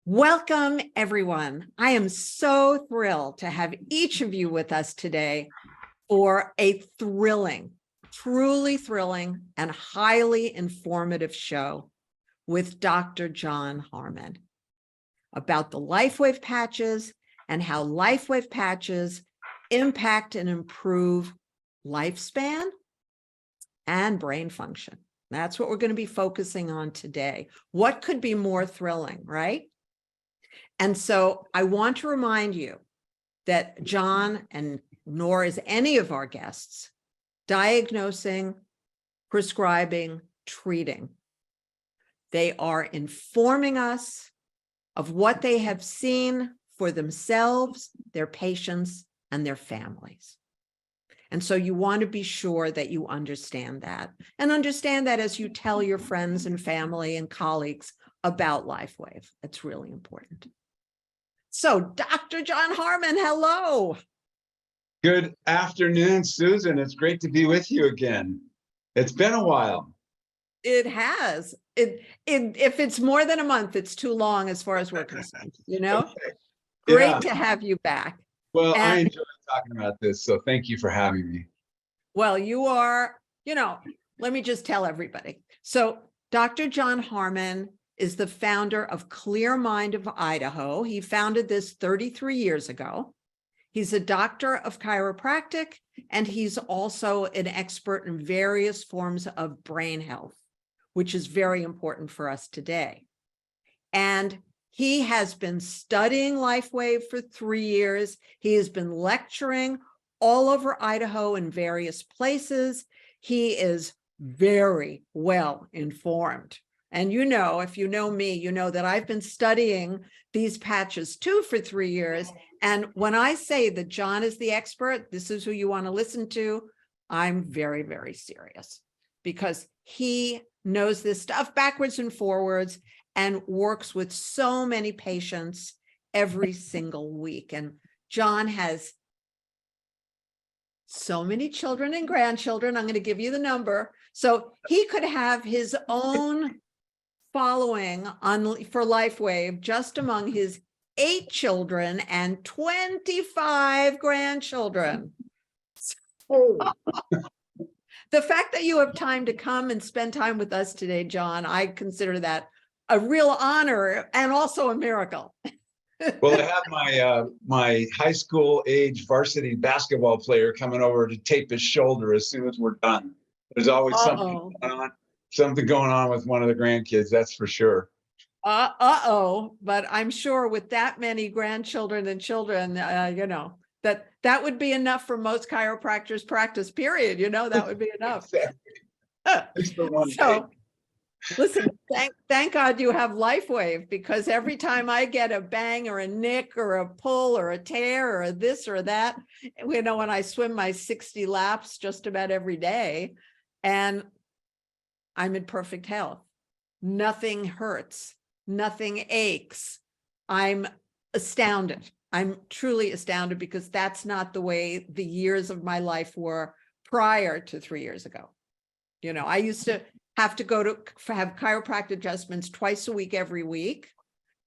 Welcome, everyone. I am so thrilled to have each of you with us today for a thrilling, truly thrilling, and highly informative show with Dr. Jon Harmon about the Lifewave patches and how Lifewave patches impact and improve lifespan and brain function. That's what we're going to be focusing on today. What could be more thrilling, right? And so I want to remind you that Jon, and nor is any of our guests, diagnosing, prescribing, treating. They are informing us of what they have seen for themselves, their patients, and their families. And so you want to be sure that you understand that, and understand that as you tell your friends and family and colleagues about Lifewave. It's really important. So, Dr. Jon Harmon, hello. Good afternoon, Susan. It's great to be with you again. It's been a while. It has. If it's more than a month, it's too long as far as we're concerned, you know? Okay. Great to have you back. Well, I enjoy talking about this, so thank you for having me. Well, you are, let me just tell everybody. So, Dr. Jon Harmon is the founder of Clear Mind of Idaho. He founded this 33 years ago. He's a doctor of chiropractic, and he's also an expert in various forms of brain health, which is very important for us today. And he has been studying Lifewave for 3 years. He has been lecturing all over Idaho in various places. He is very well informed. And if you know me, you know that I've been studying these patches too for 3 years. And when I say that Jon is the expert, this is who you want to listen to, I'm very, very serious, because he knows this stuff backwards and forwards and works with so many patients every single week. And Jon has so many children and grandchildren. I'm going to give you the number. So he could have his own following for Lifewave just among his 8 children and 25 grandchildren. The fact that you have time to come and spend time with us today, Jon, I consider that a real honor and also a miracle. Well, I have my high school age varsity basketball player coming over to tape his shoulder as soon as we're done. There's always something going on with one of the grandkids, that's for sure. But I'm sure with that many grandchildren and children, that would be enough for most chiropractors' practice, period. That would be enough. So, listen, thank God you have Lifewave, because every time I get a bang or a nick or a pull or a tear or a this or that, when I swim my 60 laps just about every day, and I'm in perfect health. Nothing hurts. Nothing aches. I'm astounded. I'm truly astounded, because that's not the way the years of my life were prior to 3 years ago. I used to have to have chiropractic adjustments twice a week, every week.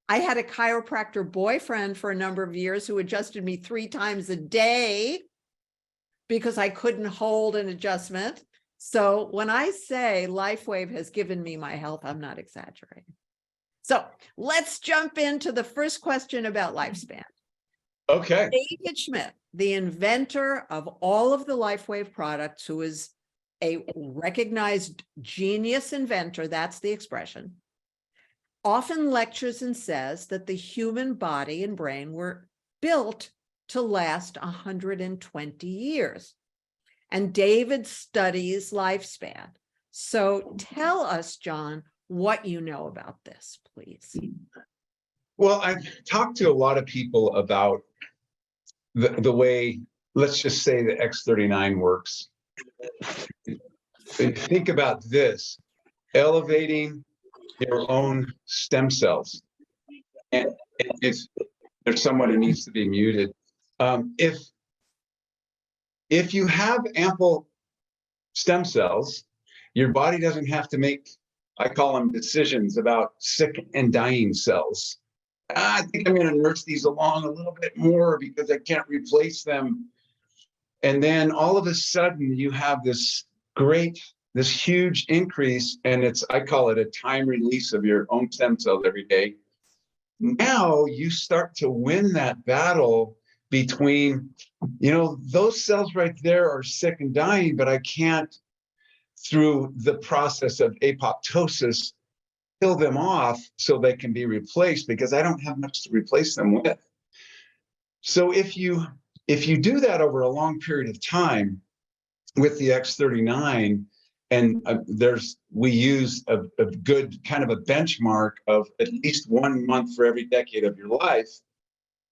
I had a chiropractor boyfriend for a number of years who adjusted me 3 times a day because I couldn't hold an adjustment. So when I say Lifewave has given me my health, I'm not exaggerating. So let's jump into the first question about lifespan. Okay. David Schmidt, the inventor of all of the Lifewave products, who is a recognized genius inventor, that's the expression, often lectures and says that the human body and brain were built to last 120 years. And David studies lifespan. So tell us, Jon, what you know about this, please. Well, I've talked to a lot of people about the way, let's just say, the X39 works. Think about this: elevating your own stem cells. And there's someone who needs to be muted. If you have ample stem cells, your body doesn't have to make, I call them, decisions about sick and dying cells. I think I'm going to nurse these along a little bit more because I can't replace them. And then all of a sudden you have this huge increase, and I call it a time release of your own stem cells every day. Now you start to win that battle between, those cells right there are sick and dying, but I can't, through the process of apoptosis, kill them off so they can be replaced because I don't have much to replace them with. So if you do that over a long period of time with the X39, and we use a good kind of a benchmark of at least 1 month for every decade of your life.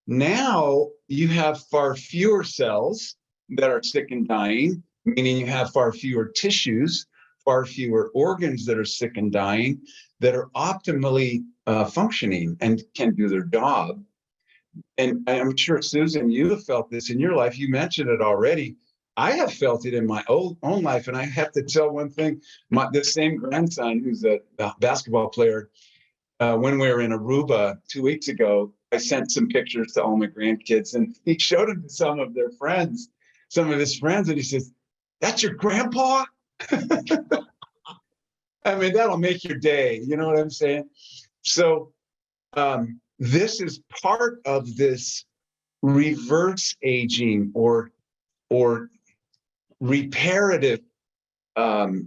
Now you have far fewer cells that are sick and dying, meaning you have far fewer tissues, far fewer organs that are sick and dying, that are optimally functioning and can do their job. And I'm sure, Susan, you have felt this in your life. You mentioned it already. I have felt it in my own life. And I have to tell one thing, this same grandson, who's a basketball player, when we were in Aruba 2 weeks ago, I sent some pictures to all my grandkids, and he showed them to some of his friends, and he says, "That's your grandpa?" I mean, that'll make your day. You know what I'm saying? So this is part of this reverse aging or reparative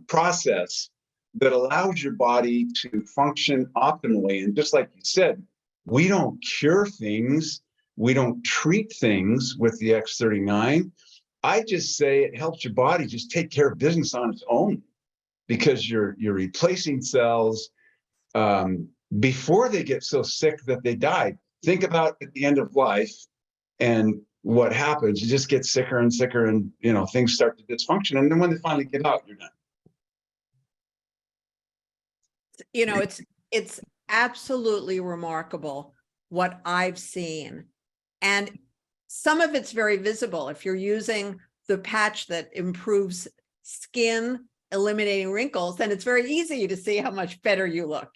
process that allows your body to function optimally. And just like you said, we don't cure things, we don't treat things with the X39. I just say it helps your body just take care of business on its own, because you're replacing cells before they get so sick that they die. Think about at the end of life and what happens. You just get sicker and sicker, and things start to dysfunction. And then when they finally get out, you're done. It's absolutely remarkable what I've seen. And some of it's very visible. If you're using the patch that improves skin, eliminating wrinkles, then it's very easy to see how much better you look,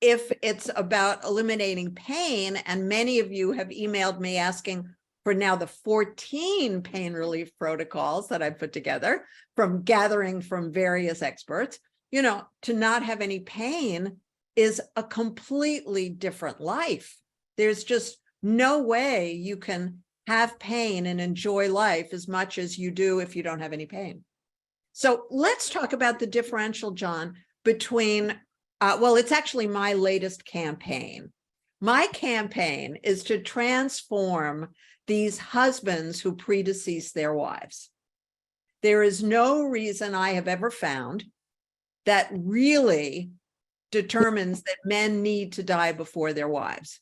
If it's about eliminating pain, and many of you have emailed me asking for now the 14 pain relief protocols that I put together from gathering from various experts, to not have any pain is a completely different life. There's just no way you can have pain and enjoy life as much as you do if you don't have any pain. So let's talk about the differential, Jon, between, it's actually my latest campaign. My campaign is to transform these husbands who predecease their wives. There is no reason I have ever found that really determines that men need to die before their wives,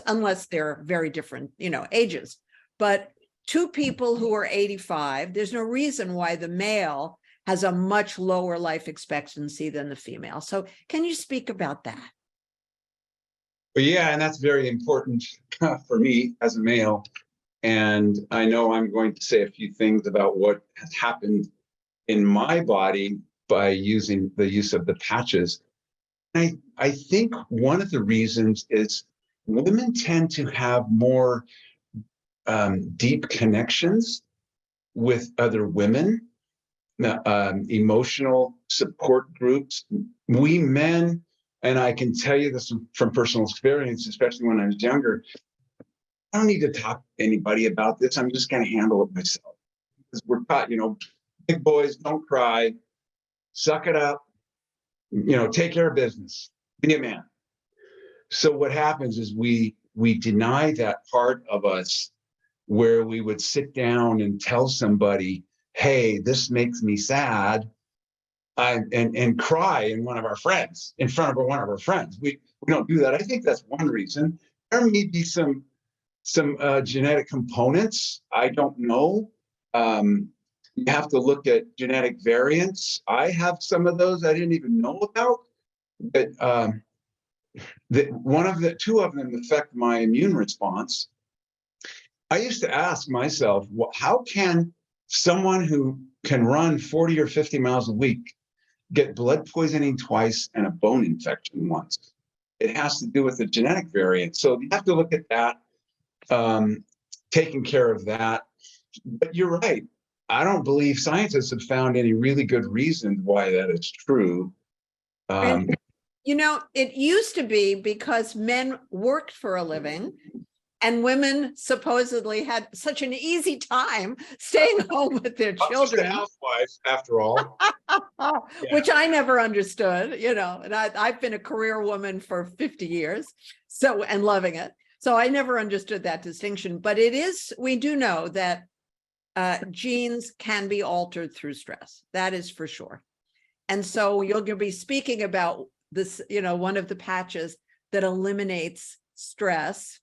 unless they're very different, ages. But two people who are 85, there's no reason why the male has a much lower life expectancy than the female. So can you speak about that? Well, yeah, and that's very important for me as a male. And I know I'm going to say a few things about what has happened in my body by using the use of the patches. I think one of the reasons is women tend to have more deep connections with other women, emotional support groups. We men, and I can tell you this from personal experience, especially when I was younger, I don't need to talk to anybody about this. I'm just going to handle it myself. Because we're taught, big boys, don't cry, suck it up, take care of business, be a man. So what happens is we deny that part of us where we would sit down and tell somebody, hey, this makes me sad, and cry in front of our friends. We don't do that. I think that's one reason. There may be some genetic components. I don't know. You have to look at genetic variants. I have some of those I didn't even know about. But two of them affect my immune response. I used to ask myself, how can someone who can run 40 or 50 miles a week get blood poisoning twice and a bone infection once? it has to do with the genetic variant. So you have to look at that, taking care of that. But you're right. I don't believe scientists have found any really good reasons why that is true. And, it used to be because men worked for a living and women supposedly had such an easy time staying home with their children. Just a housewife, after all. Which I never understood, and I've been a career woman for 50 years, and loving it. So I never understood that distinction, but we do know that genes can be altered through stress. That is for sure. And so you're going to be speaking about this, one of the patches that eliminates stress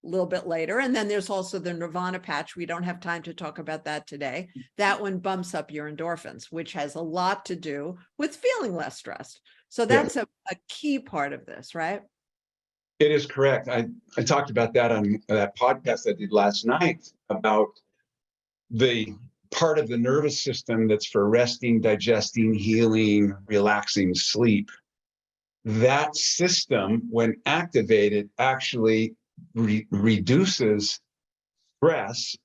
a little bit later. And then there's also the Nirvana patch. We don't have time to talk about that today. That one bumps up your endorphins, which has a lot to do with feeling less stressed. So that's a key part of this, right? It is correct. I talked about that on that podcast I did last night about the part of the nervous system that's for resting, digesting, healing, relaxing, sleep. That system, when activated, actually reduces stress.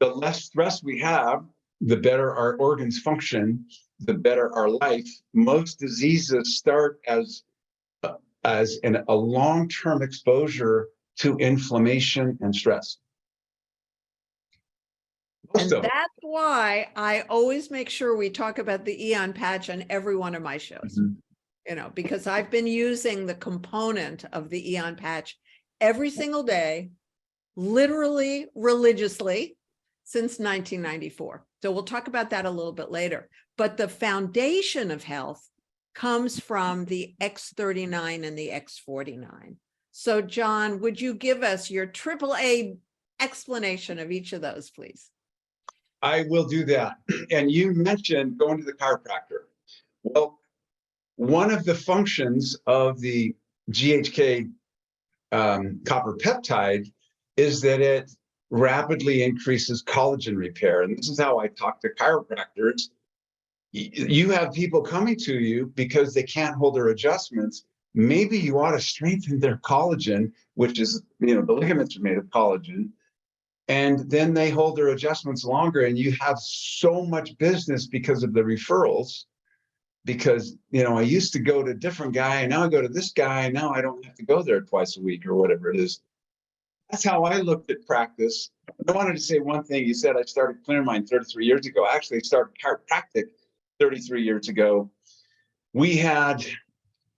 The less stress we have, the better our organs function, the better our life. Most diseases start as a long-term exposure to inflammation and stress. And that's why I always make sure we talk about the Eon patch on every one of my shows, because I've been using the component of the Eon patch every single day, literally religiously, since 1994. So we'll talk about that a little bit later. But the foundation of health comes from the X39 and the X49. So Jon, would you give us your AAA explanation of each of those, please? I will do that. And you mentioned going to the chiropractor. Well, one of the functions of the GHK copper peptide is that it rapidly increases collagen repair. And this is how I talk to chiropractors. You have people coming to you because they can't hold their adjustments. Maybe you ought to strengthen their collagen, which is, the ligaments are made of collagen. And then they hold their adjustments longer, and you have so much business because of the referrals. Because, I used to go to a different guy, and now I go to this guy, and now I don't have to go there twice a week or whatever it is. That's how I looked at practice. I wanted to say one thing. You said I started ClearMind 33 years ago. I actually started chiropractic 33 years ago. We had,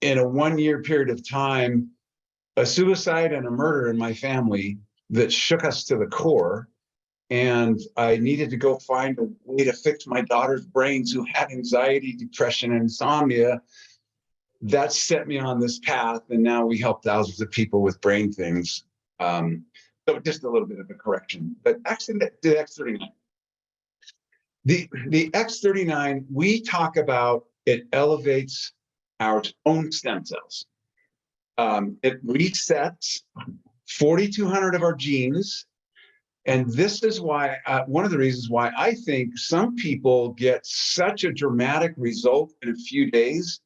in a 1-year period of time, a suicide and a murder in my family that shook us to the core. And I needed to go find a way to fix my daughter's brains, who had anxiety, depression, and insomnia. That set me on this path. And now we help thousands of people with brain things. So just a little bit of a correction, but actually the X39. The X39, we talk about, it elevates our own stem cells. It resets 4,200 of our genes. And this is why, one of the reasons why I think some people get such a dramatic result in a few days.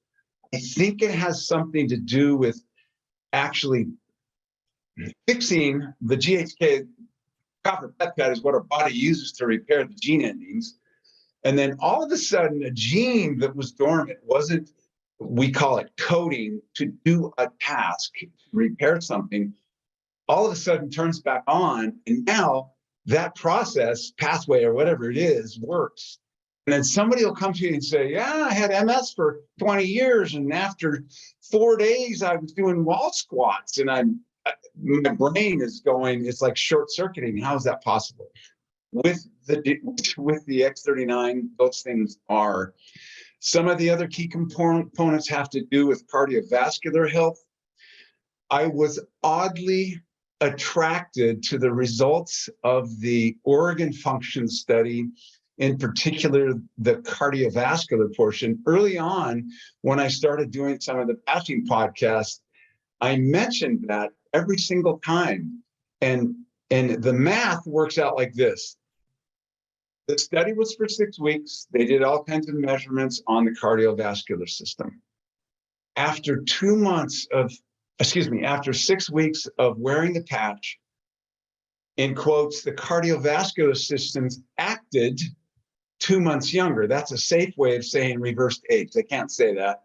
I think it has something to do with actually fixing the GHK copper peptide is what our body uses to repair the gene endings. And then all of a sudden, a gene that was dormant wasn't, we call it coding, to do a task, repair something, all of a sudden turns back on. And now that process, pathway, or whatever it is, works. And then somebody will come to you and say, yeah, I had MS for 20 years. And after 4 days, I was doing wall squats, and my brain is going, it's like short circuiting. How is that possible? With the X39, those things are. Some of the other key components have to do with cardiovascular health. I was oddly attracted to the results of the organ function study, in particular, the cardiovascular portion. Early on, when I started doing some of the passing podcasts, I mentioned that every single time. And the math works out like this. The study was for 6 weeks. They did all kinds of measurements on the cardiovascular system. after 2 months of, after 6 weeks of wearing the patch, in quotes, the cardiovascular systems acted 2 months younger. That's a safe way of saying reversed age. They can't say that.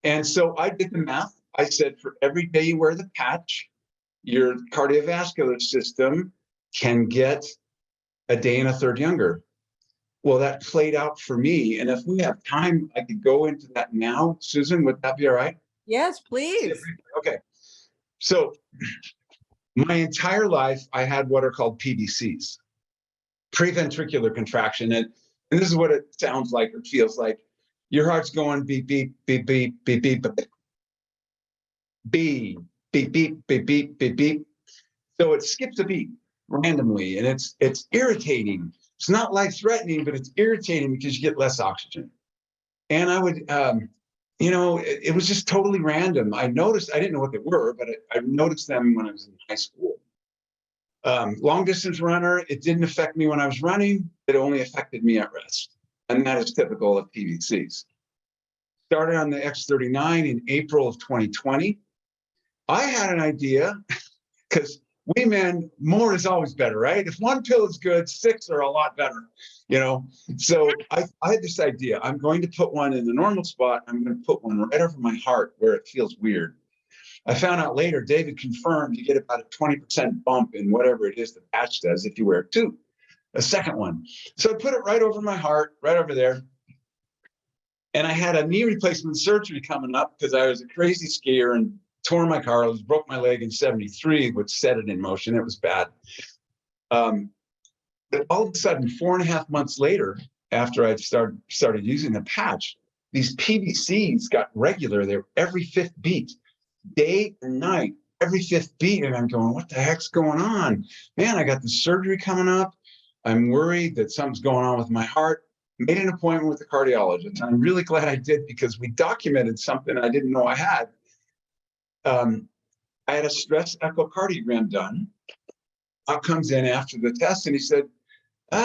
And so I did the math. I said, for every day you wear the patch, your cardiovascular system can get a day and a third younger. Well, that played out for me. And if we have time, I could go into that now. Susan, would that be all right? Yes, please. Okay. So my entire life, I had what are called PVCs, preventricular contraction. And this is what it sounds like or feels like. Your heart's going beep, beep, beep, beep, beep, beep, beep, beep, beep, beep, beep, beep, beep, beep. So it skips a beat randomly, and it's irritating. It's not life-threatening, but it's irritating because you get less oxygen. And I would, it was just totally random. I noticed, I didn't know what they were, but I noticed them when I was in high school. Long distance runner, it didn't affect me when I was running. It only affected me at rest. And that is typical of PVCs. Started on the X39 in April of 2020. I had an idea, because we men, more is always better, right? If one pill is good, 6 are a lot better, So I had this idea. I'm going to put one in the normal spot. I'm going to put one right over my heart where it feels weird. I found out later, David confirmed you get about a 20% bump in whatever it is the patch does if you wear 2. A second one. So I put it right over my heart, right over there. And I had a knee replacement surgery coming up because I was a crazy skier and tore my car, broke my leg in 73, which set it in motion. It was bad. But all of a sudden, 4.5 months later, after I'd started using the patch, these PVCs got regular. They were every 5th beat, day and night, every 5th beat. And I'm going, what the heck's going on? Man, I got this surgery coming up. I'm worried that something's going on with my heart. Made an appointment with the cardiologist. I'm really glad I did, because we documented something I didn't know I had. I had a stress echocardiogram done. Up comes in after the test, and he said,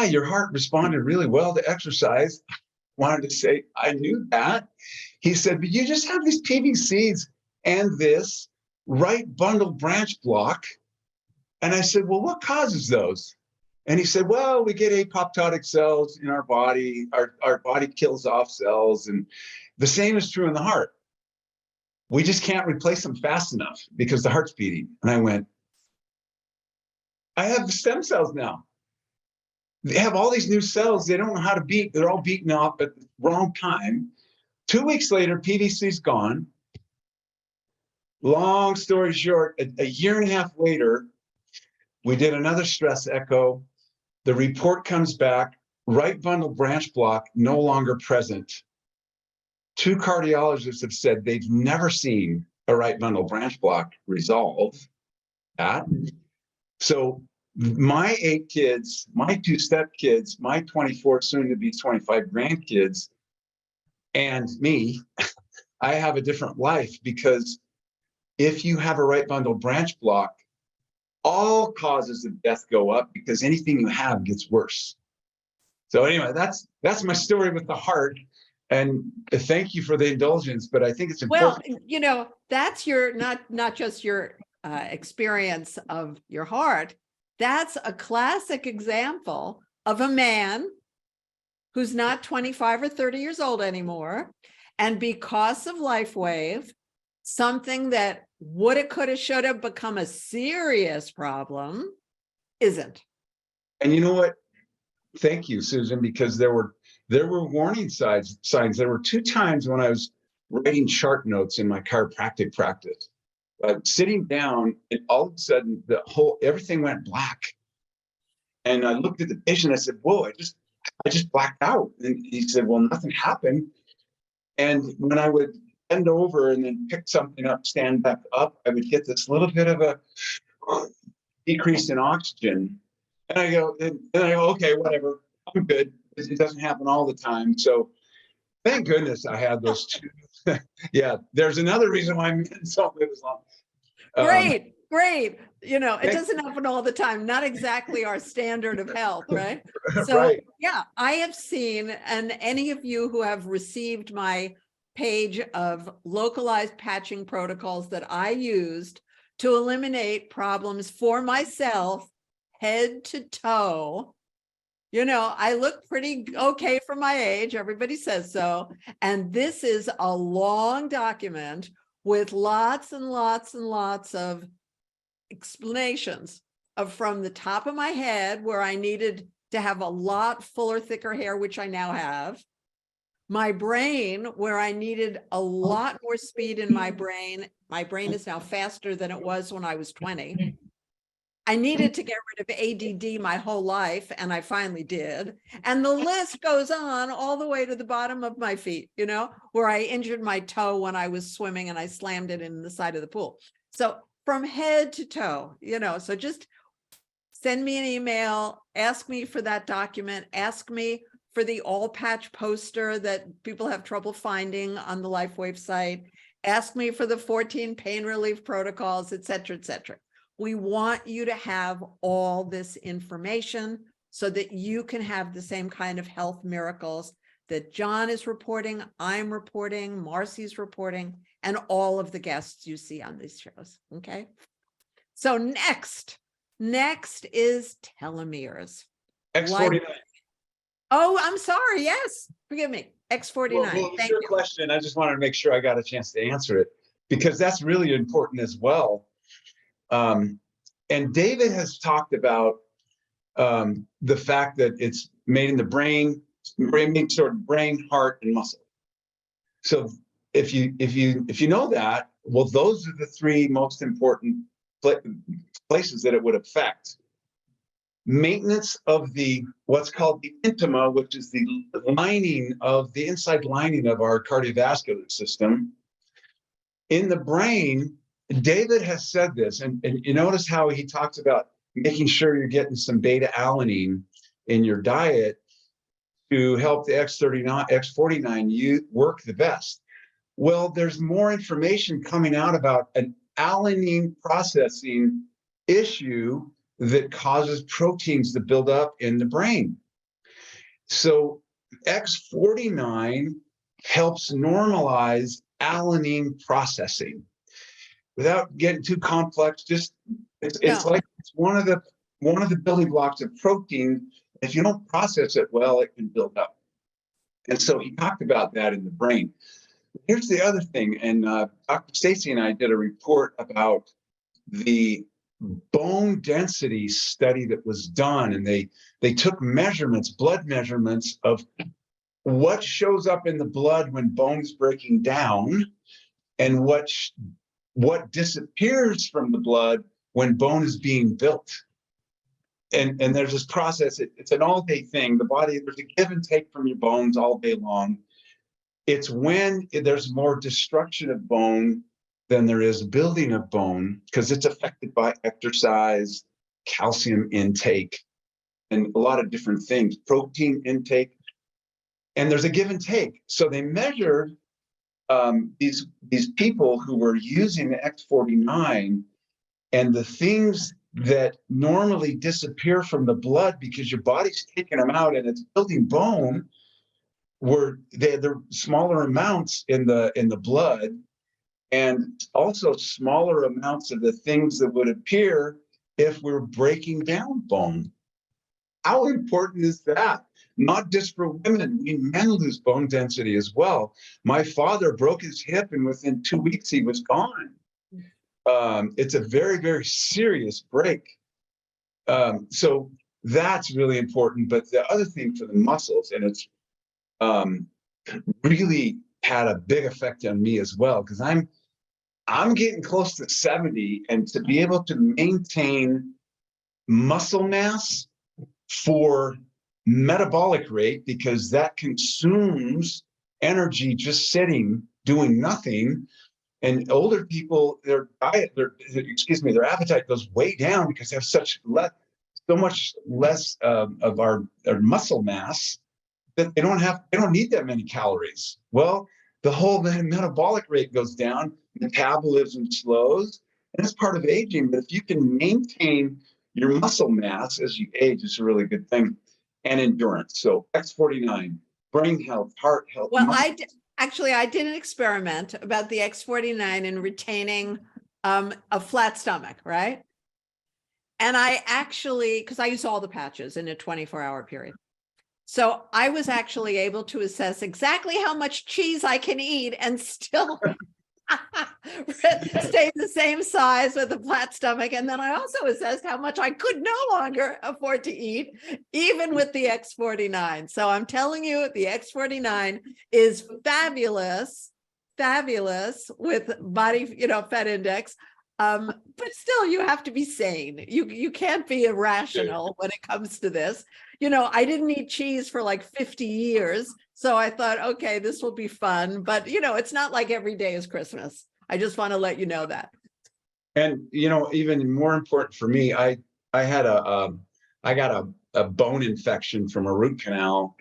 your heart responded really well to exercise. Wanted to say, I knew that. He said, but you just have these PVCs and this right bundle branch block. And I said, well, what causes those? And he said, well, we get apoptotic cells in our body. Our body kills off cells. And the same is true in the heart. We just can't replace them fast enough because the heart's beating. And I went, I have the stem cells now. They have all these new cells. They don't know how to beat. They're all beaten off at the wrong time. 2 weeks later, PVC's gone. Long story short, a year and a half later, we did another stress echo. The report comes back, right bundle branch block no longer present. 2 cardiologists have said they've never seen a right bundle branch block resolve that. So my 8 kids, my 2 stepkids, my 24 soon to be 25 grandkids, and me, I have a different life, because if you have a right bundle branch block, all causes of death go up, because anything you have gets worse. So anyway, that's my story with the heart. And thank you for the indulgence, but I think it's important. Well, that's your not just your experience of your heart. That's a classic example of a man who's not 25 or 30 years old anymore. And because of Lifewave, something that woulda, coulda, shoulda become a serious problem isn't. And you know what? Thank you, Susan, because there were warning signs. There were 2 times when I was writing chart notes in my chiropractic practice. Sitting down, and all of a sudden, everything went black. And I looked at the patient. I said, "Whoa! I just blacked out." And he said, "Well, nothing happened." And when I would bend over and then pick something up, stand back up, I would get this little bit of a decrease in oxygen. And I go, okay, whatever, I'm good. It doesn't happen all the time. So thank goodness I had those 2. Yeah, there's another reason why men don't live as long. Great. It doesn't happen all the time. Not exactly our standard of health, right? So Right. yeah, I have seen, and any of you who have received my page of localized patching protocols that I used to eliminate problems for myself, head to toe. You know, I look pretty okay for my age. Everybody says so. And this is a long document with lots and lots and lots of explanations of from the top of my head where I needed to have a lot fuller, thicker hair, which I now have. My brain, where I needed a lot more speed in my brain. My brain is now faster than it was when I was 20. I needed to get rid of ADD my whole life, and I finally did. And the list goes on all the way to the bottom of my feet, you know, where I injured my toe when I was swimming and I slammed it in the side of the pool. So from head to toe, you know, so just send me an email, ask me for that document, ask me for the all patch poster that people have trouble finding on the Lifewave site, ask me for the 14 pain relief protocols, et cetera, et cetera. We want you to have all this information so that you can have the same kind of health miracles that Jon is reporting, I'm reporting, Marcy's reporting, and all of the guests you see on these shows, okay? So next is telomeres. X49. Oh, I'm sorry, yes, forgive me, X49. Well, Thank your you. question, I just wanted to make sure I got a chance to answer it, because that's really important as well. And David has talked about the fact that it's made in the brain, sort of brain, heart, and muscle. So if you know that, well, those are the three most important places that it would affect. Maintenance of the what's called the intima, which is the lining of the inside lining of our cardiovascular system. In the brain, David has said this, and you notice how he talks about making sure you're getting some beta alanine in your diet to help the X49 you work the best. Well, there's more information coming out about an alanine processing issue that causes proteins to build up in the brain. So X49 helps normalize alanine processing. Without getting too complex, just it's like it's one of the building blocks of protein. If you don't process it well, it can build up. And so he talked about that in the brain. Here's the other thing, and Dr. Stacy and I did a report about the bone density study that was done, and they took measurements, blood measurements of what shows up in the blood when bone is breaking down, and what disappears from the blood when bone is being built. And there's this process, it's an all-day thing. The body, there's a give and take from your bones all day long. It's when there's more destruction of bone than there is building of bone, because it's affected by exercise, calcium intake, and a lot of different things, protein intake. And there's a give and take. So they measured these people who were using the X49, and the things that normally disappear from the blood because your body's taking them out and it's building bone they're smaller amounts in the blood, and also smaller amounts of the things that would appear if we're breaking down bone. How important is that? Not just for women, men lose bone density as well. My father broke his hip, and within 2 weeks he was gone. It's a very, very serious break. So that's really important. But the other thing for the muscles, and it's really had a big effect on me as well, because I'm getting close to 70, and to be able to maintain muscle mass for metabolic rate, because that consumes energy just sitting, doing nothing. And older people, their appetite goes way down because they have so much less of our muscle mass that they don't need that many calories. Well, the whole metabolic rate goes down, metabolism slows, and it's part of aging. But if you can maintain your muscle mass as you age, it's a really good thing. And endurance. So X49, brain health, heart health. Well, Actually, I did an experiment about the X49 and retaining a flat stomach, right? And I actually, because I use all the patches in a 24-hour period. So I was actually able to assess exactly how much cheese I can eat and still stay the same size with a flat stomach. And then I also assessed how much I could no longer afford to eat, even with the X49. So I'm telling you, the X49 is fabulous, fabulous with body, fat index. But still, you have to be sane. You can't be irrational when it comes to this. I didn't eat cheese for like 50 years. So I thought, okay, this will be fun. But, it's not like every day is Christmas. I just want to let you know that. And, even more important for me, I got a bone infection from a root canal.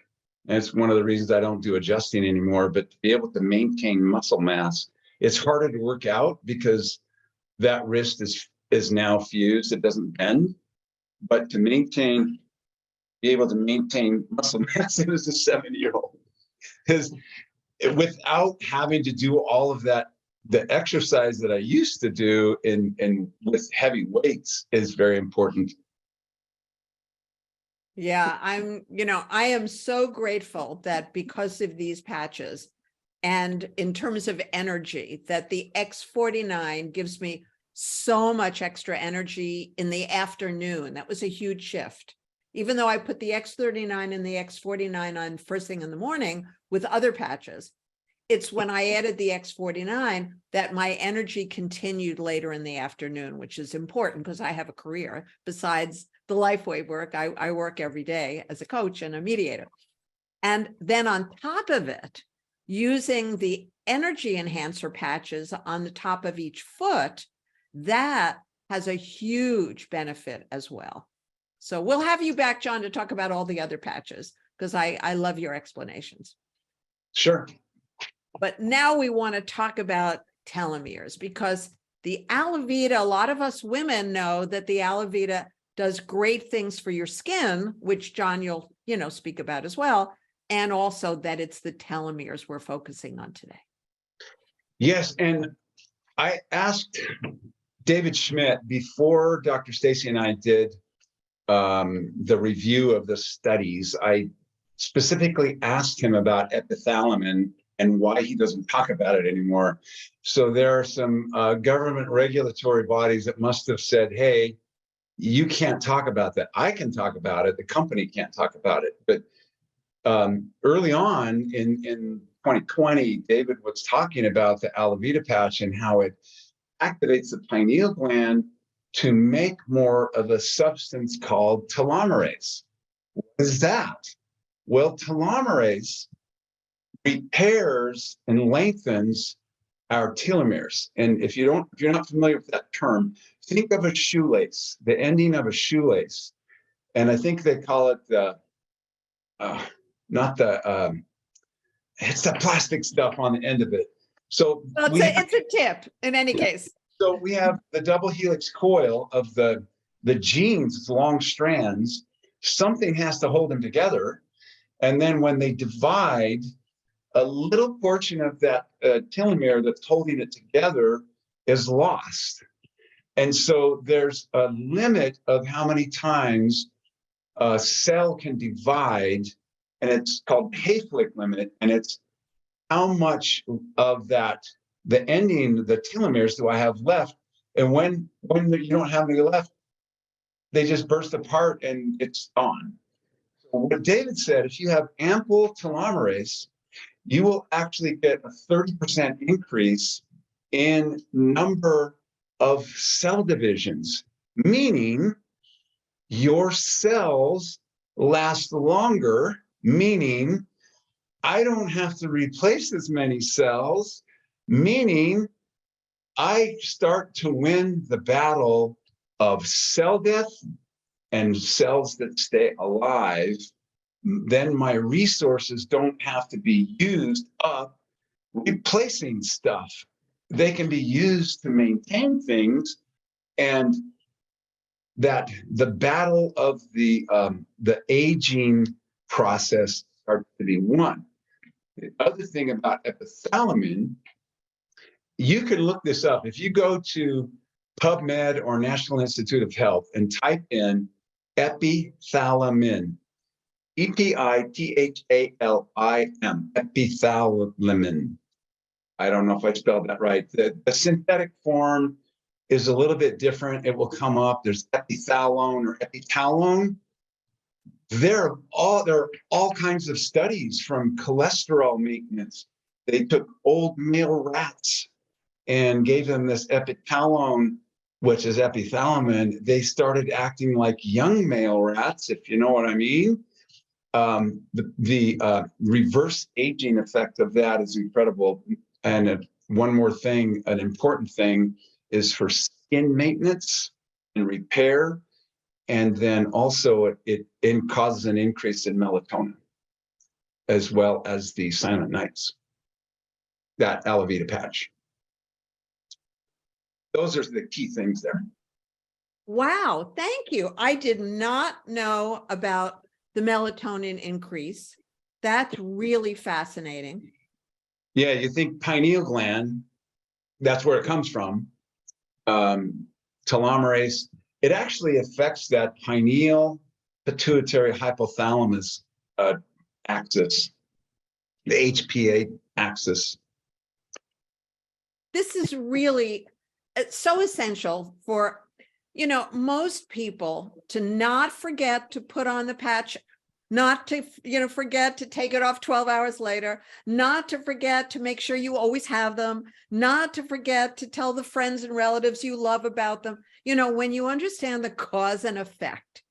And it's one of the reasons I don't do adjusting anymore. But to be able to maintain muscle mass, it's harder to work out because that wrist is now fused. It doesn't bend. But be able to maintain muscle mass as a 70-year-old, because without having to do all of that, the exercise that I used to do in with heavy weights is very important. Yeah, I am so grateful that because of these patches and in terms of energy, that the X49 gives me so much extra energy in the afternoon. That was a huge shift. Even though I put the X39 and the X49 on first thing in the morning with other patches, it's when I added the X49 that my energy continued later in the afternoon, which is important because I have a career besides the Lifewave work. I work every day as a coach and a mediator. And then on top of it, using the energy enhancer patches on the top of each foot, that has a huge benefit as well. So we'll have you back, Jon, to talk about all the other patches because I love your explanations. Sure. But now we want to talk about telomeres because the alavita, a lot of us women know that the alavita does great things for your skin, which Jon, you'll, speak about as well. And also that it's the telomeres we're focusing on today. Yes. And I asked David Schmidt before Dr. Stacy and I did the review of the studies. I specifically asked him about epithalamin and why he doesn't talk about it anymore. So there are some government regulatory bodies that must have said, hey, you can't talk about that. I can talk about it. The company can't talk about it. But early on in 2020, David was talking about the alavita patch and how it activates the pineal gland to make more of a substance called telomerase. What is that? Well, telomerase repairs and lengthens our telomeres. And if you're not familiar with that term, think of a shoelace, the ending of a shoelace. And I think they call it it's the plastic stuff on the end of it. So it's a tip in any case. So we have the double helix coil of the genes, it's long strands. Something has to hold them together. And then when they divide, a little portion of that telomere that's holding it together is lost. And so there's a limit of how many times a cell can divide, and it's called Hayflick limit, and it's how much of that, the ending, the telomeres do I have left? And when you don't have any left, they just burst apart and it's gone. So what David said, if you have ample telomerase, you will actually get a 30% increase in number of cell divisions, meaning your cells last longer, meaning I don't have to replace as many cells, meaning I start to win the battle of cell death and cells that stay alive. Then my resources don't have to be used up replacing stuff. They can be used to maintain things, and that the battle of the aging process starts to be won. The other thing about epithalamin, you can look this up. If you go to PubMed or National Institute of Health and type in epithalamin, epithalamin, epithalamin. I don't know if I spelled that right. The synthetic form is a little bit different. It will come up. There's epithalone or epitalone. There are all kinds of studies from cholesterol maintenance. They took old male rats and gave them this epitalone, which is epithalamin. They started acting like young male rats, if you know what I mean. The reverse aging effect of that is incredible. And one more thing, an important thing is for skin maintenance and repair. And then also it causes an increase in melatonin, as well as the silent nights, that alavita patch. Those are the key things there. Wow, thank you. I did not know about the melatonin increase. That's really fascinating. Yeah, you think pineal gland, that's where it comes from. Telomerase, it actually affects that pineal pituitary hypothalamus axis, the HPA axis. This is really so essential for, most people to not forget to put on the patch, not to, forget to take it off 12 hours later, not to forget to make sure you always have them, not to forget to tell the friends and relatives you love about them. When you understand the cause and effect,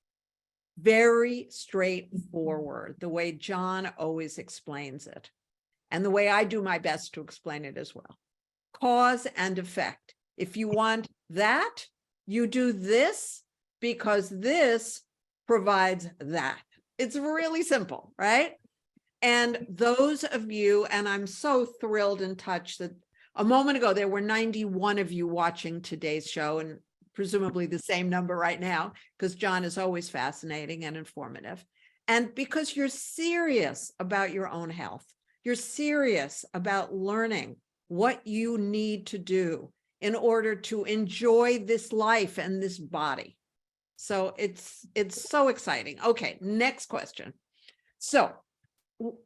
very straightforward, the way Jon always explains it, and the way I do my best to explain it as well. Cause and effect. If you want that, you do this because this provides that. It's really simple, right? And those of you, and I'm so thrilled and touched that a moment ago, there were 91 of you watching today's show, and presumably the same number right now, because Jon is always fascinating and informative. And because you're serious about your own health, you're serious about learning what you need to do in order to enjoy this life and this body. So it's so exciting. Okay, next question. So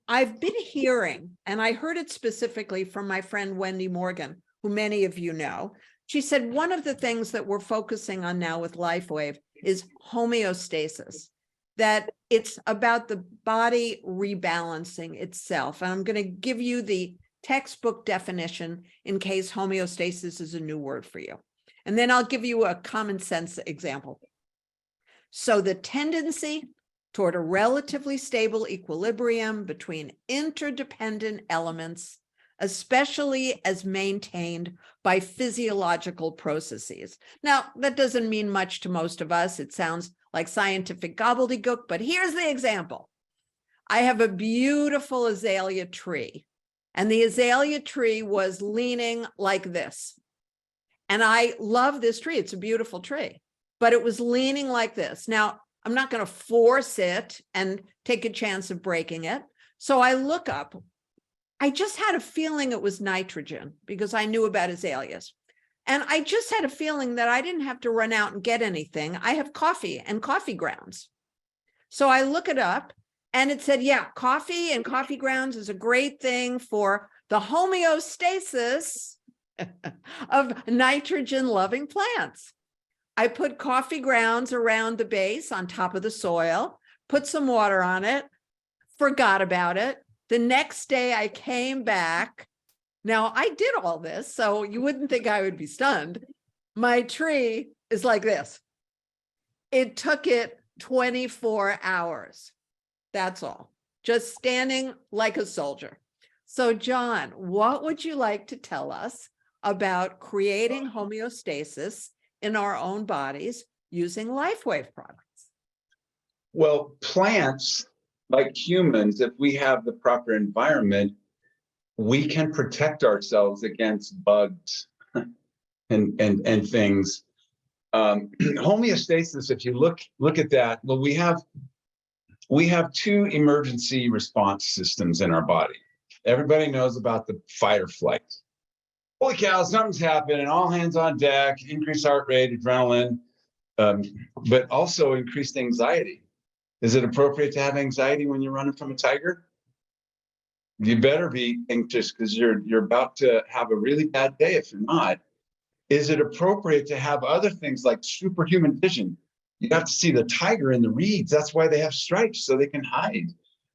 I've been hearing, and I heard it specifically from my friend Wendy Morgan, who many of you know. She said one of the things that we're focusing on now with Lifewave is homeostasis, that it's about the body rebalancing itself. And I'm going to give you the textbook definition in case homeostasis is a new word for you. And then I'll give you a common sense example. So the tendency toward a relatively stable equilibrium between interdependent elements, especially as maintained by physiological processes. Now, that doesn't mean much to most of us. It sounds like scientific gobbledygook, but here's the example. I have a beautiful azalea tree, and the azalea tree was leaning like this. And I love this tree. It's a beautiful tree, but it was leaning like this. Now, I'm not going to force it and take a chance of breaking it. So I look up. I just had a feeling it was nitrogen because I knew about azaleas. And I just had a feeling that I didn't have to run out and get anything. I have coffee and coffee grounds. So I look it up and it said, yeah, coffee and coffee grounds is a great thing for the homeostasis of nitrogen-loving plants. I put coffee grounds around the base on top of the soil, put some water on it, forgot about it. The next day I came back. Now I did all this, so you wouldn't think I would be stunned. My tree is like this. It took it 24 hours. That's all. Just standing like a soldier. So Jon, what would you like to tell us about creating homeostasis in our own bodies using Lifewave products? Well, plants, like humans, if we have the proper environment, we can protect ourselves against bugs and things. Homeostasis, if you look at that, well, we have two emergency response systems in our body. Everybody knows about the fight or flight. Holy cow, something's happening. All hands on deck, increased heart rate, adrenaline, but also increased anxiety. Is it appropriate to have anxiety when you're running from a tiger? You better be anxious because you're about to have a really bad day if you're not. Is it appropriate to have other things like superhuman vision? You have to see the tiger in the reeds. That's why they have stripes, so they can hide.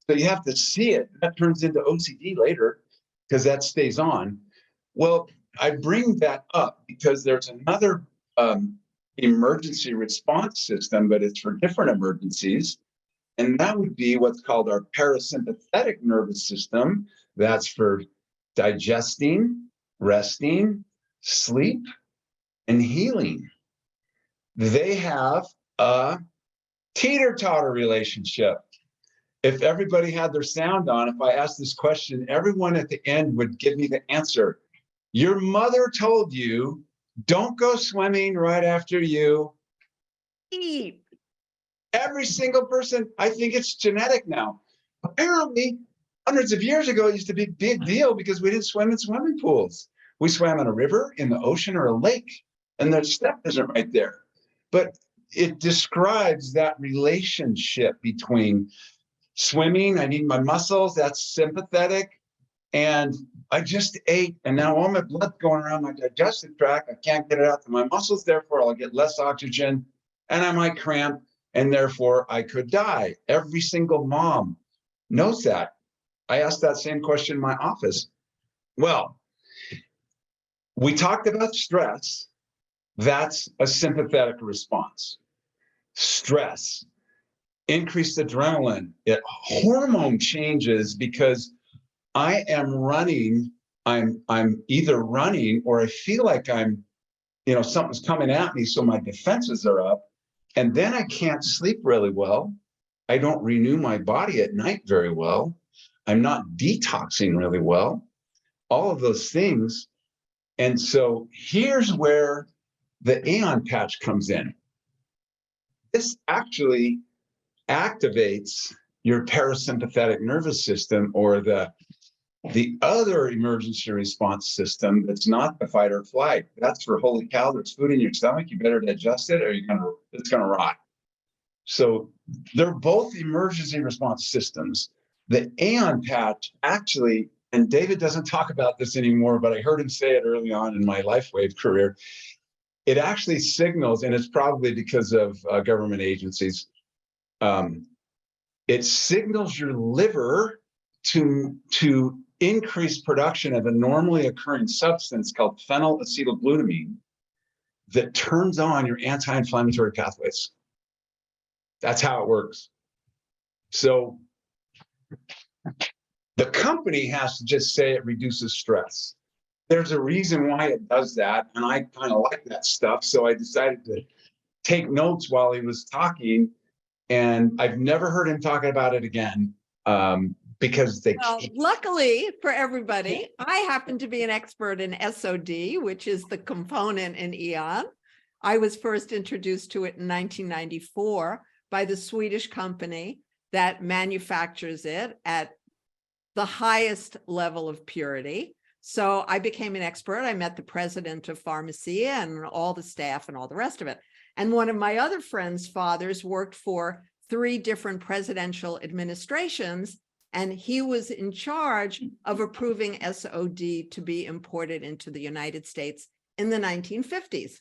So you have to see it. That turns into OCD later because that stays on. Well, I bring that up because there's another emergency response system, but it's for different emergencies. And that would be what's called our parasympathetic nervous system. That's for digesting, resting, sleep, and healing. They have a teeter-totter relationship. If everybody had their sound on, if I asked this question, everyone at the end would give me the answer. Your mother told you, don't go swimming right after you Eat. Every single person, I think it's genetic now. Apparently, hundreds of years ago, it used to be a big deal because we didn't swim in swimming pools. We swam in a river, in the ocean, or a lake, and the step isn't right there. But it describes that relationship between swimming, I need my muscles, that's sympathetic, and I just ate, and now all my blood's going around my digestive tract. I can't get it out to my muscles, therefore I'll get less oxygen, and I might cramp, and therefore I could die. Every single mom knows that. I asked that same question in my office. Well, we talked about stress. That's a sympathetic response. Stress, increased adrenaline, hormone changes because I am running, I'm either running or I feel like something's coming at me, so my defenses are up. And then I can't sleep really well. I don't renew my body at night very well. I'm not detoxing really well. All of those things. And so here's where the Aeon patch comes in. This actually activates your parasympathetic nervous system, or the other emergency response system that's not the fight or flight. That's for holy cow, there's food in your stomach, you better digest it or it's gonna rot. So they're both emergency response systems. The Aeon patch actually, and David doesn't talk about this anymore, but I heard him say it early on in my Lifewave career. It actually signals, and it's probably because of government agencies, it signals your liver to increase production of a normally occurring substance called phenylacetylglutamine that turns on your anti-inflammatory pathways. That's how it works. So the company has to just say it reduces stress. There's a reason why it does that, and I kind of like that stuff, so I decided to take notes while he was talking, and I've never heard him talking about it again. Because luckily for everybody, I happen to be an expert in SOD, which is the component in Aeon. I was first introduced to it in 1994 by the Swedish company that manufactures it at the highest level of purity. So I became an expert. I met the president of Pharmacia and all the staff and all the rest of it. And one of my other friends' fathers worked for 3 different presidential administrations, and he was in charge of approving SOD to be imported into the United States in the 1950s.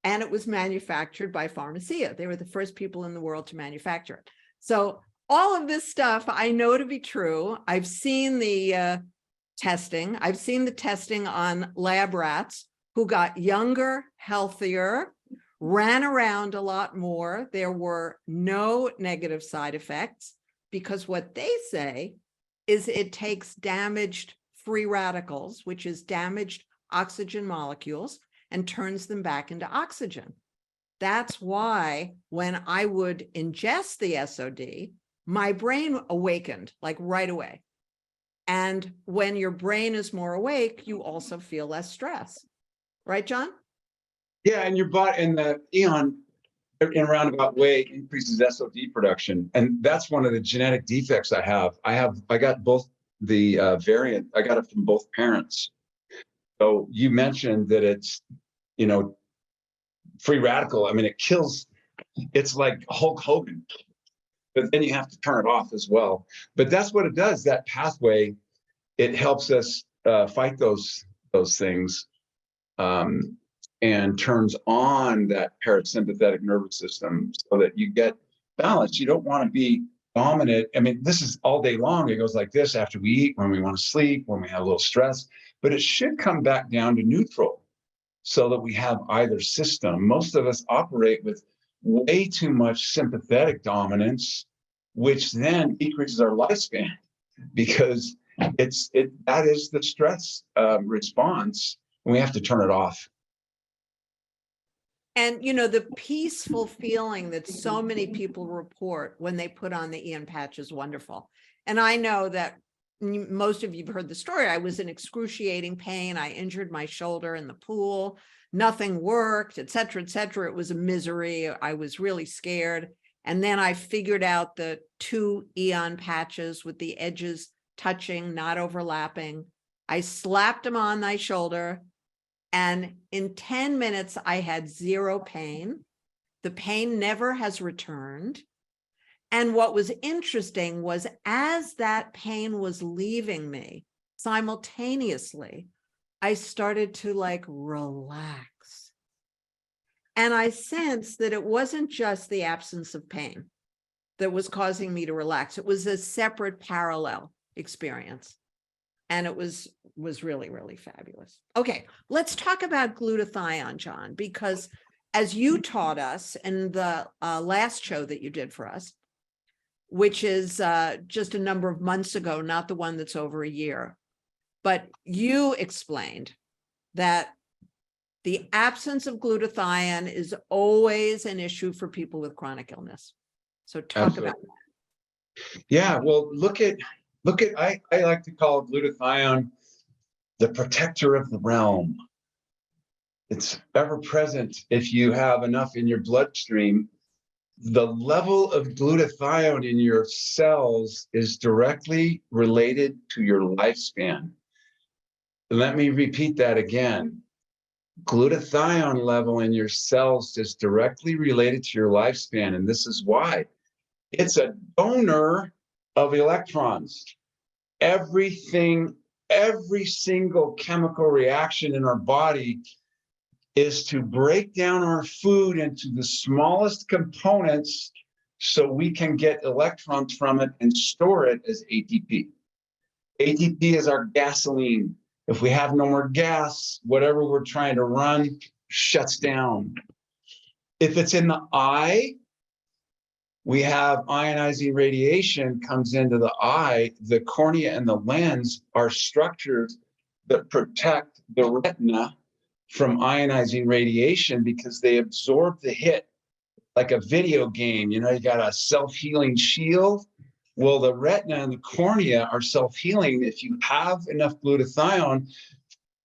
And it was manufactured by Pharmacia. They were the first people in the world to manufacture it. So all of this stuff I know to be true. I've seen the testing. I've seen the testing on lab rats who got younger, healthier, ran around a lot more. There were no negative side effects, because what they say is it takes damaged free radicals, which is damaged oxygen molecules, and turns them back into oxygen. That's why when I would ingest the SOD, my brain awakened like right away. And when your brain is more awake, you also feel less stress. Right, Jon? Yeah, and your body and the Aeon in a roundabout way increases SOD production. And that's one of the genetic defects I have. I got both the variant. I got it from both parents. So you mentioned that it's, you know, free radical. I mean, it kills. It's like Hulk Hogan, but then you have to turn it off as well. But that's what it does. That pathway, it helps us fight those things, and turns on that parasympathetic nervous system so that you get balance. You don't want to be dominant. I mean, this is all day long. It goes like this after we eat, when we want to sleep, when we have a little stress, but it should come back down to neutral so that we have either system. Most of us operate with way too much sympathetic dominance, which then decreases our lifespan because that is the stress response, and we have to turn it off. And, you know, the peaceful feeling that so many people report when they put on the Ian patch is wonderful. And I know that most of you have heard the story. I was in excruciating pain. I injured my shoulder in the pool. Nothing worked, et cetera, et cetera. It was a misery. I was really scared. And then I figured out the 2 Ian patches with the edges touching, not overlapping. I slapped them on my shoulder. And in 10 minutes, I had 0 pain. The pain never has returned. And what was interesting was as that pain was leaving me, simultaneously, I started to like relax. And I sensed that it wasn't just the absence of pain that was causing me to relax. It was a separate parallel experience. And it was really, really fabulous. Okay, let's talk about glutathione, Jon, because as you taught us in the last show that you did for us, which is just a number of months ago, not the one that's over a year, but you explained that the absence of glutathione is always an issue for people with chronic illness. So talk about that. Yeah, well, look at I like to call glutathione the protector of the realm. It's ever present if you have enough in your bloodstream. The level of glutathione in your cells is directly related to your lifespan. Let me repeat that again. Glutathione level in your cells is directly related to your lifespan, and this is why. It's a donor of electrons. Every single chemical reaction in our body is to break down our food into the smallest components so we can get electrons from it and store it as ATP. ATP is our gasoline. If we have no more gas, whatever we're trying to run shuts down. If it's in the eye, we have ionizing radiation comes into the eye. The cornea and the lens are structures that protect the retina from ionizing radiation because they absorb the hit like a video game. You know, you got a self-healing shield. Well, the retina and the cornea are self-healing. If you have enough glutathione,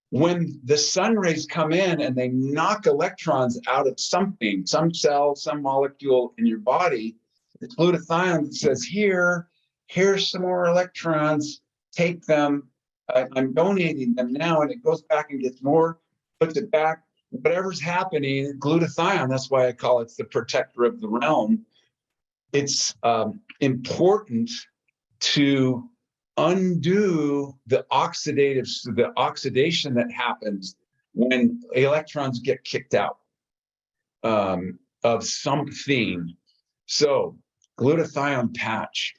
when the sun rays come in and they knock electrons out of something, some cell, some molecule in your body, it's glutathione that says, here's some more electrons, take them. I'm donating them now. And it goes back and gets more, puts it back. Whatever's happening, glutathione, that's why I call it the protector of the realm. It's important to undo the oxidation that happens when electrons get kicked out of something. So glutathione patch.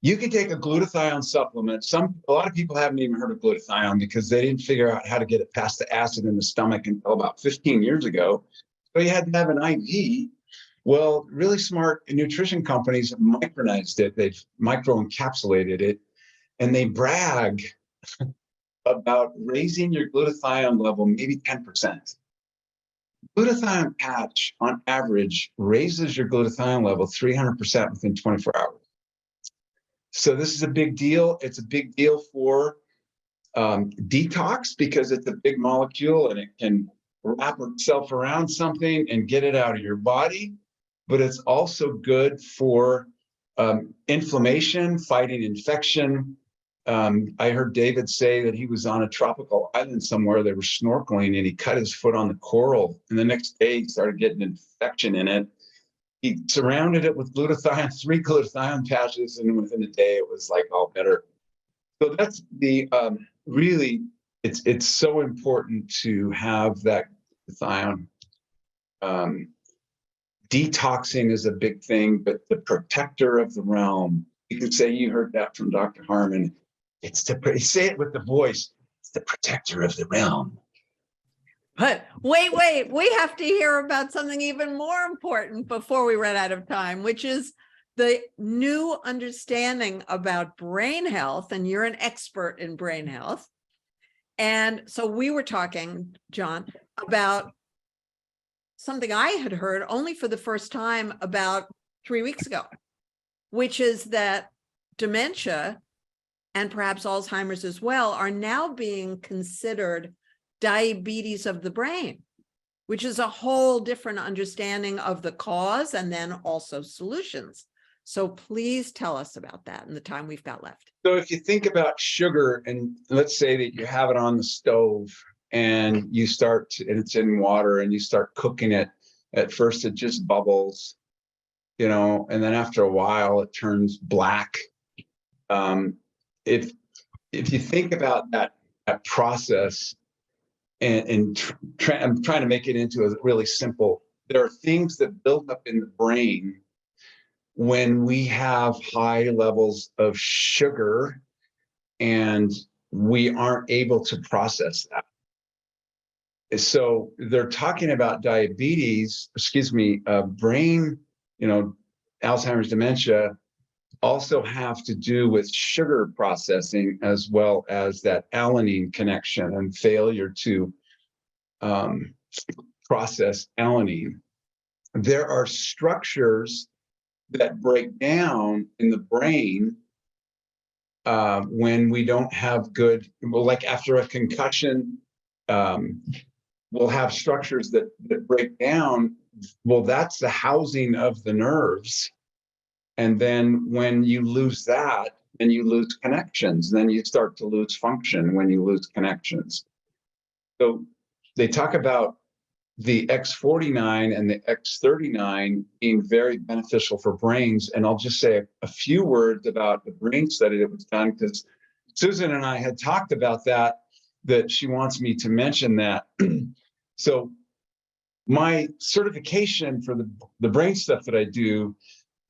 You can take a glutathione supplement. A lot of people haven't even heard of glutathione because they didn't figure out how to get it past the acid in the stomach until about 15 years ago. So you had to have an IV. Well, really smart nutrition companies have micronized it. They've microencapsulated it, and they brag about raising your glutathione level maybe 10%. Glutathione patch, on average, raises your glutathione level 300% within 24 hours. So this is a big deal. It's a big deal for detox because it's a big molecule and it can wrap itself around something and get it out of your body. But it's also good for inflammation, fighting infection, I heard David say that he was on a tropical island somewhere. They were snorkeling and he cut his foot on the coral. And the next day he started getting an infection in it. He surrounded it with glutathione, 3 glutathione patches, and within a day it was like all better. So that's the really, it's so important to have that glutathione. Detoxing is a big thing, but the protector of the realm. You can say you heard that from Dr. Harmon. It's the, say it with the voice. It's the protector of the realm. But wait, we have to hear about something even more important before we run out of time, which is the new understanding about brain health. And you're an expert in brain health. And so we were talking, Jon, about something I had heard only for the first time about 3 weeks ago, which is that dementia and perhaps Alzheimer's as well are now being considered diabetes of the brain, which is a whole different understanding of the cause and then also solutions. So please tell us about that in the time we've got left. So if you think about sugar, and let's say that you have it on the stove and you start, and it's in water and you start cooking it, at first it just bubbles, you know, and then after a while it turns black. If you think about that process, and I'm trying to make it into a really simple, there are things that build up in the brain when we have high levels of sugar and we aren't able to process that. So they're talking about diabetes, brain, you know, Alzheimer's, dementia also have to do with sugar processing as well as that alanine connection and failure to process alanine. There are structures that break down in the brain when we don't have good, well, like after a concussion, we'll have structures that break down. Well, that's the housing of the nerves. And then when you lose that, then you lose connections. Then you start to lose function when you lose connections. So they talk about the X49 and the X39 being very beneficial for brains. And I'll just say a few words about the brain study that was done, because Susan and I had talked about that she wants me to mention that. So my certification for the brain stuff that I do,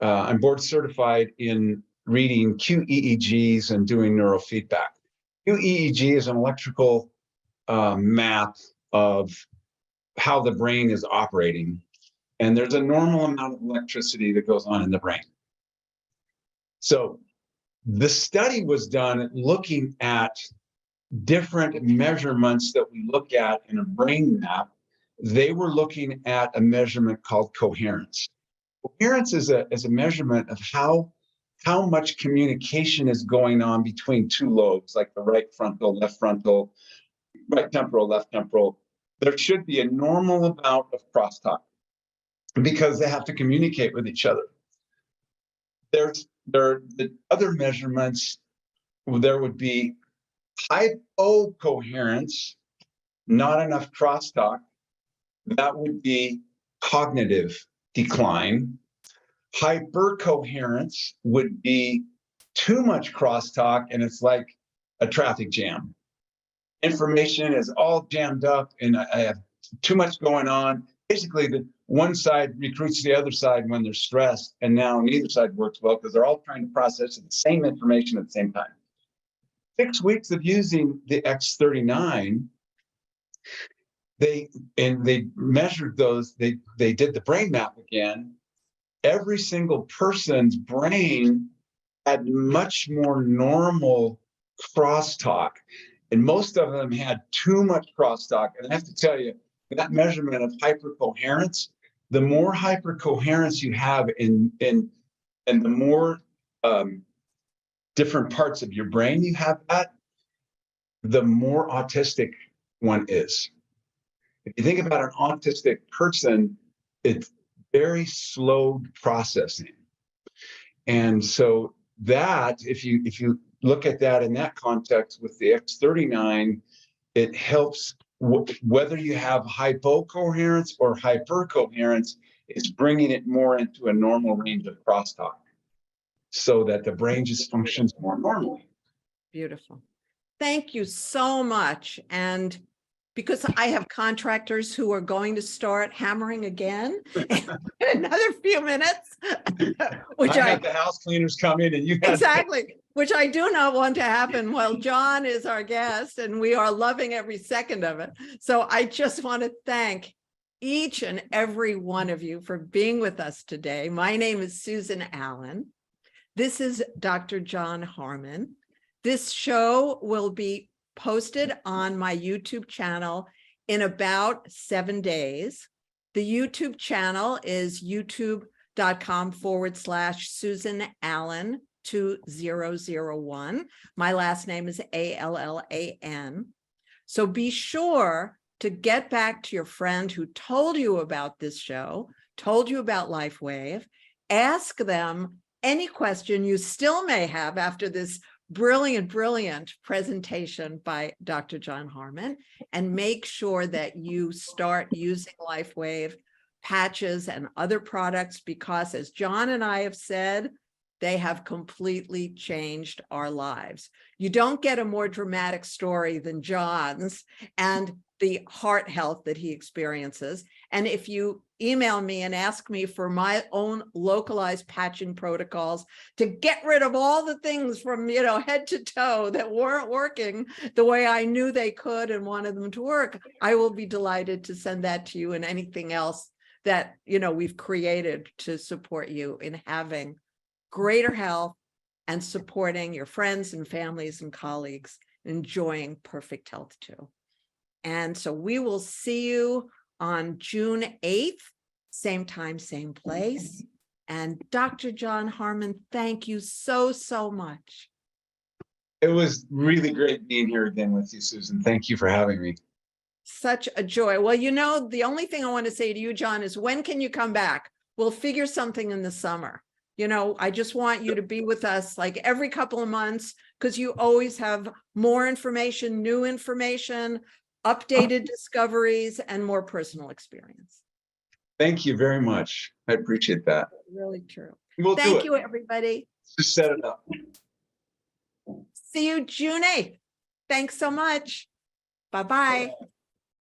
I'm board certified in reading QEEGs and doing neurofeedback. QEEG is an electrical map of how the brain is operating. And there's a normal amount of electricity that goes on in the brain. So the study was done looking at different measurements that we look at in a brain map. They were looking at a measurement called coherence. Coherence is a measurement of how much communication is going on between two lobes, like the right frontal, left frontal, right temporal, left temporal. There should be a normal amount of crosstalk because they have to communicate with each other. There are the other measurements. There would be hypocoherence, not enough crosstalk. That would be cognitive decline. Hypercoherence would be too much crosstalk, and it's like a traffic jam. Information is all jammed up, and I have too much going on. Basically, the one side recruits the other side when they're stressed, and now neither side works well because they're all trying to process the same information at the same time. 6 weeks of using the X39, they measured those. They did the brain map again. Every single person's brain had much more normal crosstalk, and most of them had too much crosstalk. And I have to tell you, that measurement of hypercoherence, the more hypercoherence you have and the more different parts of your brain you have that, the more autistic one is. If you think about an autistic person, it's very slow processing. And so that, if you look at that in that context with the X39, it helps whether you have hypocoherence or hypercoherence, it's bringing it more into a normal range of crosstalk so that the brain just functions more normally. Beautiful. Thank you so much. And because I have contractors who are going to start hammering again in another few minutes, which I had the house cleaners come in and you had exactly, which I do not want to happen while Jon is our guest, and we are loving every second of it. So I just want to thank each and every one of you for being with us today. My name is Susan Allan. This is Dr. Jon Harmon. This show will be posted on my YouTube channel in about 7 days. The YouTube channel is youtube.com/Susan Allan 2001. My last name is Allan. So be sure to get back to your friend who told you about this show, told you about Lifewave. Ask them any question you still may have after this brilliant presentation by Dr. Jon Harmon, and make sure that you start using Lifewave patches and other products, because as Jon and I have said, they have completely changed our lives. You don't get a more dramatic story than Jon's and the heart health that he experiences. And if you email me and ask me for my own localized patching protocols to get rid of all the things from, head to toe that weren't working the way I knew they could and wanted them to work, I will be delighted to send that to you, and anything else that, we've created to support you in having greater health and supporting your friends and families and colleagues, enjoying perfect health too. And so we will see you on June 8th, same time, same place. And Dr. Jon Harmon, thank you so much. It was really great being here again with you, Susan. Thank you for having me. Such a joy. Well, the only thing I want to say to you, Jon, is when can you come back? We'll figure something in the summer. I just want you to be with us like every couple of months, because you always have more information, new information, updated discoveries, and more personal experience. Thank you very much. I appreciate that. Really true. Thank you, everybody. Just set it up. See you June 8th. Thanks so much. Bye-bye.